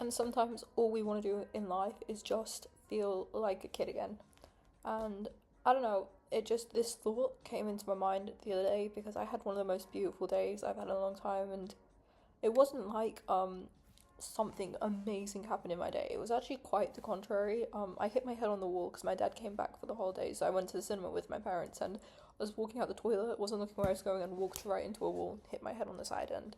And sometimes all we want to do in life is just feel like a kid again. And I don't know, this thought came into my mind the other day because I had one of the most beautiful days I've had in a long time, and it wasn't like something amazing happened in my day. It was actually quite the contrary. I hit my head on the wall because my dad came back for the holidays. So I went to the cinema with my parents, and I was walking out the toilet, wasn't looking where I was going, and walked right into a wall, hit my head on the side, and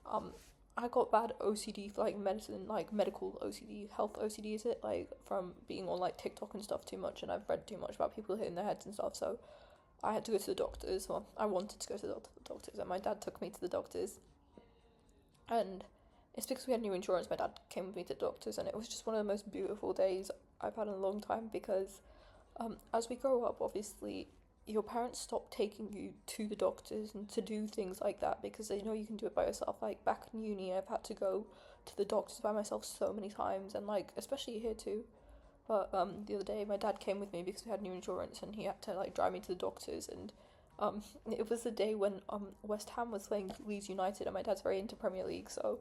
um, I got bad OCD for like medicine, like medical OCD, health OCD is it, like from being on like TikTok and stuff too much, and I've read too much about people hitting their heads and stuff. So I had to go to the doctors. Well, I wanted to go to the doctors, and my dad took me to the doctors, and it's because we had new insurance. My dad came with me to the doctors, and it was just one of the most beautiful days I've had in a long time because as we grow up, obviously, your parents stop taking you to the doctors and to do things like that because they know you can do it by yourself. Like back in uni, I've had to go to the doctors by myself so many times, and like especially here too. But the other day, my dad came with me because we had new insurance, and he had to like drive me to the doctors. And it was the day when West Ham was playing Leeds United, and my dad's very into Premier League, so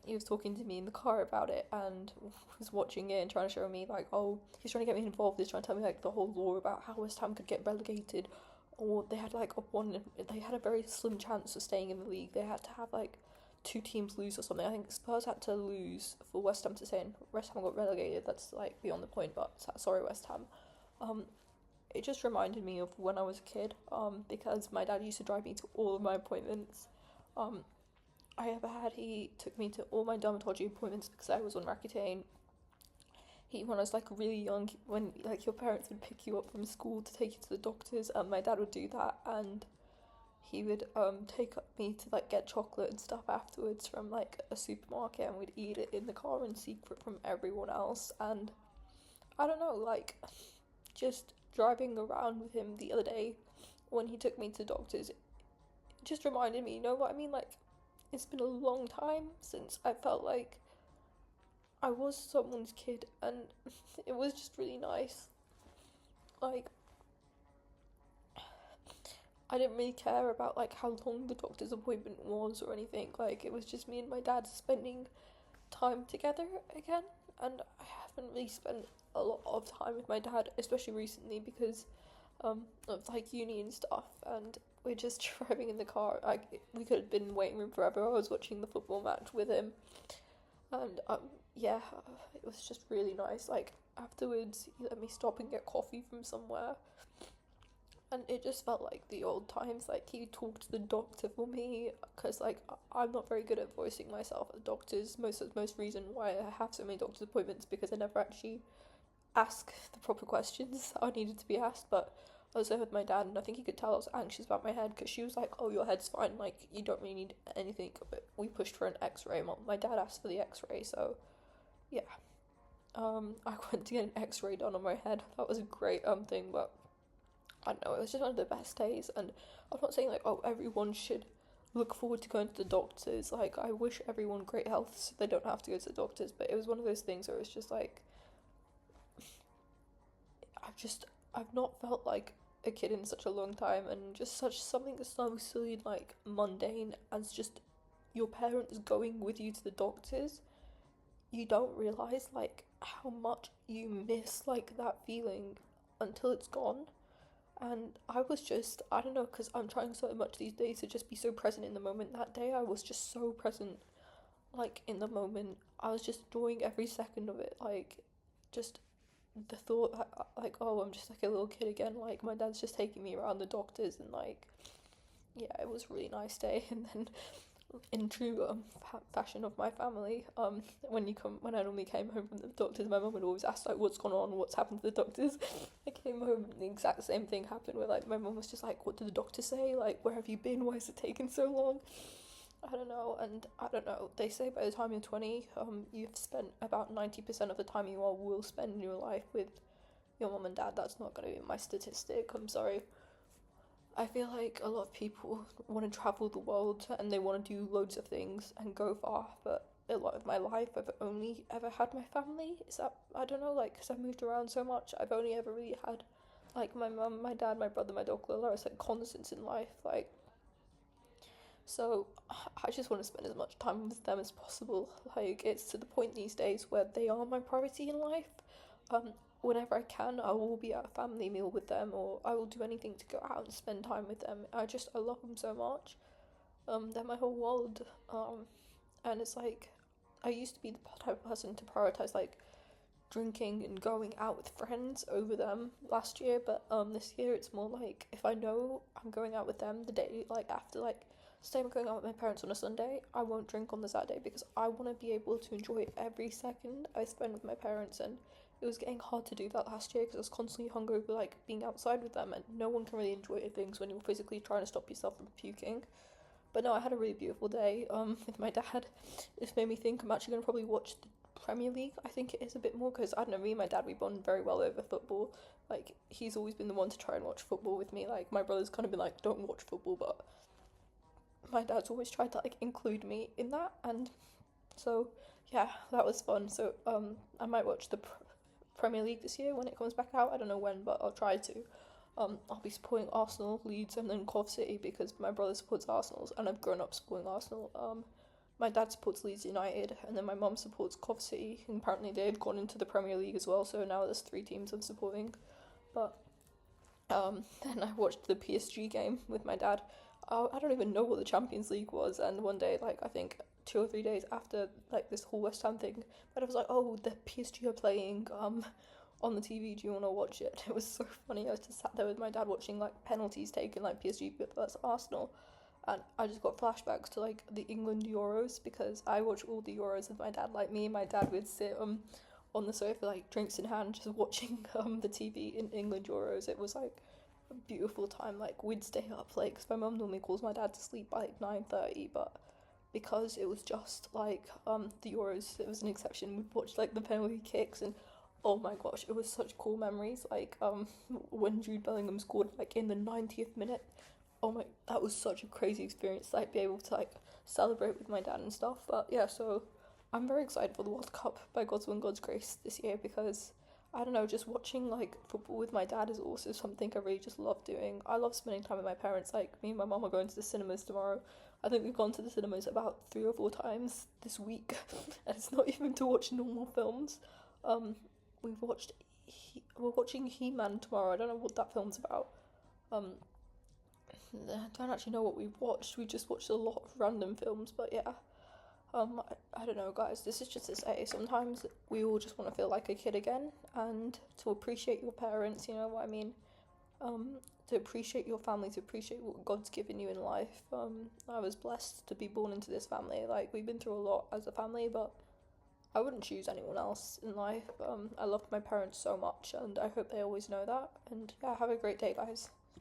he was talking to me in the car about it and was watching it and trying to show me like, oh, he's trying to get me involved. He's trying to tell me like the whole lore about how West Ham could get relegated, or they had like they had a very slim chance of staying in the league. They had to have like two teams lose or something. I think Spurs had to lose for West Ham to stay in. West Ham got relegated. That's like beyond the point, but sorry, West Ham. Um, it just reminded me of when I was a kid. Because my dad used to drive me to all of my appointments. Um, I ever had. He took me to all my dermatology appointments because I was on Accutane. When I was like really young, when like your parents would pick you up from school to take you to the doctors, and my dad would do that, and he would take me to like get chocolate and stuff afterwards from like a supermarket, and we'd eat it in the car in secret from everyone else. And I don't know, like just driving around with him the other day when he took me to the doctors, it just reminded me, you know what I mean? Like it's been a long time since I felt like I was someone's kid, and it was just really nice. Like I didn't really care about like how long the doctor's appointment was or anything. Like it was just me and my dad spending time together again, and I haven't really spent a lot of time with my dad, especially recently because of like uni and stuff. And we're just driving in the car. Like we could have been in the waiting room forever. I was watching the football match with him, and yeah, it was just really nice. Like afterwards, he let me stop and get coffee from somewhere, and it just felt like the old times. Like he talked to the doctor for me because like I'm not very good at voicing myself at doctors. Most reason why I have so many doctor's appointments because I never actually ask the proper questions I needed to be asked. But I was there with my dad, and I think he could tell I was anxious about my head because she was like, "Oh, your head's fine. Like you don't really need anything." But we pushed for an X-ray. My dad asked for the X-ray, so yeah. I went to get an X-ray done on my head. That was a great thing, but I don't know. It was just one of the best days, and I'm not saying like, oh, everyone should look forward to going to the doctors. Like I wish everyone great health so they don't have to go to the doctors. But it was one of those things where it's just like I've not felt like a kid in such a long time, and just such something so silly like mundane as just your parents going with you to the doctors. You don't realize like how much you miss like that feeling until it's gone. And I was just, I don't know, because I'm trying so much these days to just be so present in the moment. That day, I was just so present, like in the moment. I was just enjoying every second of it. Like, just the thought that, like, oh, I'm just like a little kid again. Like, my dad's just taking me around the doctors, and like, yeah, it was a really nice day. And then in true fashion of my family, when I normally came home from the doctors, my mum would always ask like, "What's gone on? What's happened to the doctors?" I came home and the exact same thing happened. Where like my mum was just like, "What did the doctor say? Like, where have you been? Why is it taking so long?" I don't know, and I don't know. They say by the time you're 20, you've spent about 90% of the time you will spend in your life with your mum and dad. That's not going to be my statistic. I'm sorry. I feel like a lot of people want to travel the world and they want to do loads of things and go far, but a lot of my life I've only ever had my family. Is that, I don't know, like, because I've moved around so much, I've only ever really had, like, my mum, my dad, my brother, my dog Lola, it's like constants in life, like, So I just want to spend as much time with them as possible. Like, it's to the point these days where they are my priority in life. Um, Whenever I can, I will be at a family meal with them, or I will do anything to go out and spend time with them. I love them so much. They're my whole world. And it's like, I used to be the type of person to prioritize like drinking and going out with friends over them last year, but this year it's more like if I know I'm going out with them the day like after, like say I'm going out with my parents on a Sunday, I won't drink on the Saturday because I want to be able to enjoy every second I spend with my parents. And it was getting hard to do that last year because I was constantly hungover, like being outside with them, and no one can really enjoy things when you're physically trying to stop yourself from puking. But no, I had a really beautiful day with my dad. It's made me think I'm actually going to probably watch the Premier League. I think it is a bit more because I don't know, me and my dad, we bond very well over football. Like, he's always been the one to try and watch football with me. Like, my brother's kind of been like, don't watch football, but my dad's always tried to like include me in that. And so, yeah, that was fun. So, I might watch the Premier League this year when it comes back out. I don't know when, but I'll try to. I'll be supporting Arsenal, Leeds, and then Cov City because my brother supports Arsenal, and I've grown up supporting Arsenal. My dad supports Leeds United, and then my mum supports Cov City, and apparently they've gone into the Premier League as well, so now there's 3 teams I'm supporting. But then I watched the PSG game with my dad. I don't even know what the Champions League was, and one day, like I think 2 or 3 days after like this whole West Ham thing, my dad was like, "Oh, the PSG are playing on the TV. Do you want to watch it?" It was so funny. I just sat there with my dad watching like penalties taken, like PSG versus Arsenal, and I just got flashbacks to like the England Euros because I watch all the Euros with my dad. Like me and my dad would sit on the sofa, like drinks in hand, just watching the TV in England Euros. It was like a beautiful time. Like we'd stay up late because my mum normally calls my dad to sleep by like 9:30, but because it was just like the Euros, it was an exception. We'd watch like the penalty kicks, and oh my gosh, it was such cool memories. Like when Jude Bellingham scored like in the 90th minute, oh my, that was such a crazy experience to like be able to like celebrate with my dad and stuff. But yeah, so I'm very excited for the World Cup by God's will and God's grace this year because I don't know, just watching like football with my dad is also something I really just love doing. I love spending time with my parents. Like me and my mum are going to the cinemas tomorrow. I think we've gone to the cinemas about 3 or 4 times this week, and it's not even to watch normal films. Um, we've watched. We're watching He-Man tomorrow. I don't know what that film's about. Um, I don't actually know what we've watched. We just watched a lot of random films, but yeah. I don't know, guys. This is just to say, sometimes we all just want to feel like a kid again, and to appreciate your parents. You know what I mean? To appreciate your family, to appreciate what God's given you in life. I was blessed to be born into this family. Like we've been through a lot as a family, but I wouldn't choose anyone else in life. I love my parents so much, and I hope they always know that. And yeah, have a great day, guys.